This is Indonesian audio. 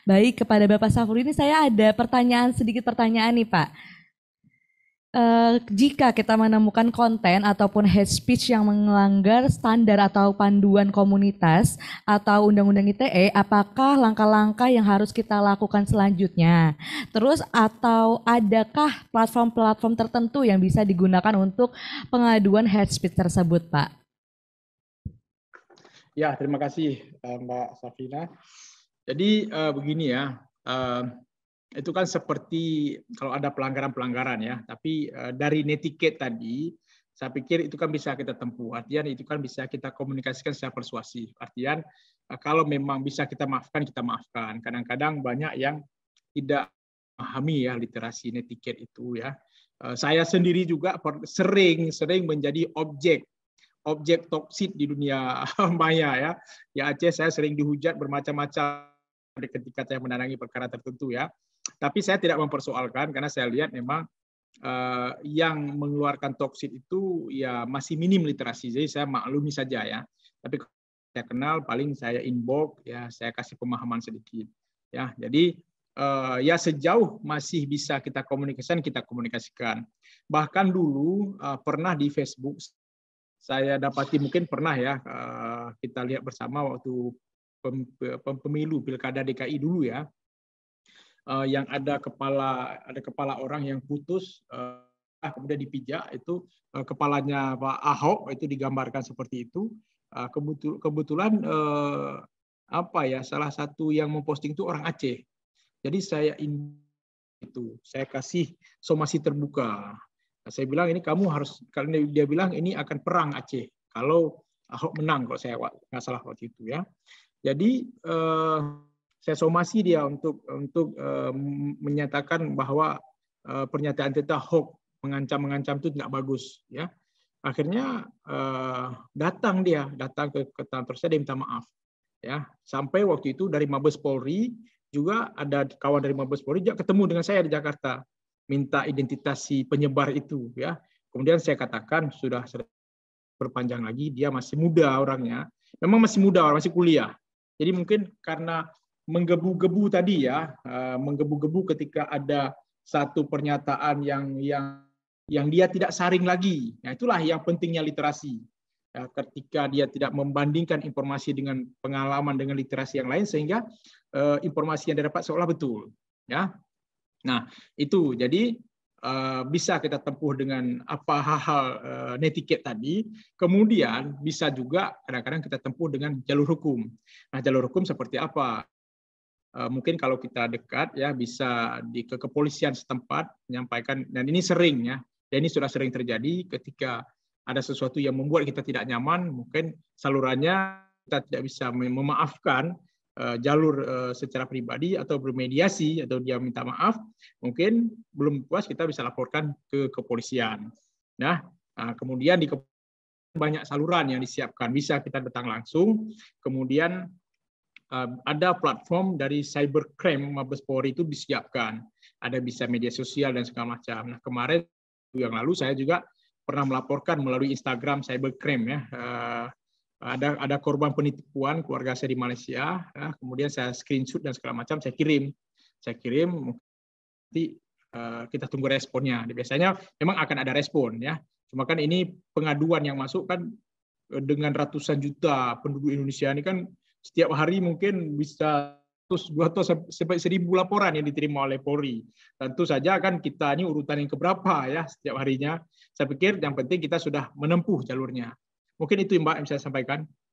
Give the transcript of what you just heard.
Baik, kepada Bapak Safrul ini saya ada sedikit pertanyaan nih Pak. Jika kita menemukan konten ataupun hate speech yang melanggar standar atau panduan komunitas atau Undang-Undang ITE, apakah langkah-langkah yang harus kita lakukan selanjutnya? Terus atau adakah platform-platform tertentu yang bisa digunakan untuk pengaduan hate speech tersebut, Pak? Ya, terima kasih Mbak Safina. Jadi begini ya, itu kan seperti kalau ada pelanggaran-pelanggaran ya, tapi dari netiquette tadi, saya pikir itu kan bisa kita tempuh. Artian itu kan bisa kita komunikasikan secara persuasif. Artian kalau memang bisa kita maafkan, kita maafkan. Kadang-kadang banyak yang tidak memahami ya literasi netiquette itu ya. Saya sendiri juga sering menjadi objek toksit di dunia maya ya. Di Aceh saya sering dihujat bermacam-macam ketika saya menandangi perkara tertentu ya. Tapi saya tidak mempersoalkan karena saya lihat memang yang mengeluarkan toksit itu ya masih minim literasi. Jadi saya maklumi saja ya. Tapi saya kenal paling saya inbox ya, saya kasih pemahaman sedikit ya. Jadi ya sejauh masih bisa kita komunikasikan. Bahkan dulu pernah di Facebook saya dapati, mungkin pernah ya kita lihat bersama waktu pemilu pilkada DKI dulu ya, yang ada kepala orang yang putus kemudian dipijak, itu kepalanya Pak Ahok itu digambarkan seperti itu. Kebetulan apa ya, salah satu yang memposting itu orang Aceh. Jadi saya kasih somasi terbuka. Saya bilang ini kamu harus, karena dia bilang ini akan perang Aceh kalau Ahok menang, kalau saya nggak salah waktu itu ya. Jadi saya somasi dia untuk menyatakan bahwa pernyataan tentang Ahok mengancam itu tidak bagus ya. Akhirnya datang ke kantor saya, dia minta maaf ya. Sampai waktu itu dari Mabes Polri juga ada kawan dari Mabes Polri juga ketemu dengan saya di Jakarta, minta identitas si penyebar itu ya. Kemudian saya katakan sudah berpanjang lagi, dia masih muda orangnya, memang masih muda, orang masih kuliah. Jadi mungkin karena menggebu-gebu tadi ya, menggebu-gebu ketika ada satu pernyataan yang dia tidak saring lagi. Nah, itulah yang pentingnya literasi. Ya, ketika dia tidak membandingkan informasi dengan pengalaman dengan literasi yang lain, sehingga informasi yang didapat seolah betul. Ya, nah itu jadi bisa kita tempuh dengan apa hal-hal netiquette tadi. Kemudian bisa juga kadang-kadang kita tempuh dengan jalur hukum. Nah, jalur hukum seperti apa? Mungkin kalau kita dekat ya bisa ke kepolisian setempat menyampaikan, dan ini sering ya, dan ini sudah sering terjadi ketika ada sesuatu yang membuat kita tidak nyaman, mungkin salurannya kita tidak bisa memaafkan jalur secara pribadi atau bermediasi atau dia minta maaf, mungkin belum puas kita bisa laporkan ke kepolisian. Nah, kemudian di banyak saluran yang disiapkan, bisa kita datang langsung, kemudian ada platform dari cybercrime Mabes Polri itu disiapkan, ada bisa media sosial dan segala macam. Nah, kemarin yang lalu saya juga pernah melaporkan melalui Instagram cybercrime ya, ada korban penipuan keluarga saya di Malaysia, ya, kemudian saya screenshot dan segala macam saya kirim nanti kita tunggu responnya. Biasanya memang akan ada respon ya, cuma kan ini pengaduan yang masuk kan dengan ratusan juta penduduk Indonesia ini kan setiap hari mungkin bisa 200 sampai 1.000 laporan yang diterima oleh Polri. Tentu saja kan kita ini urutan yang keberapa ya setiap harinya. Saya pikir yang penting kita sudah menempuh jalurnya. Mungkin itu Mbak yang saya sampaikan.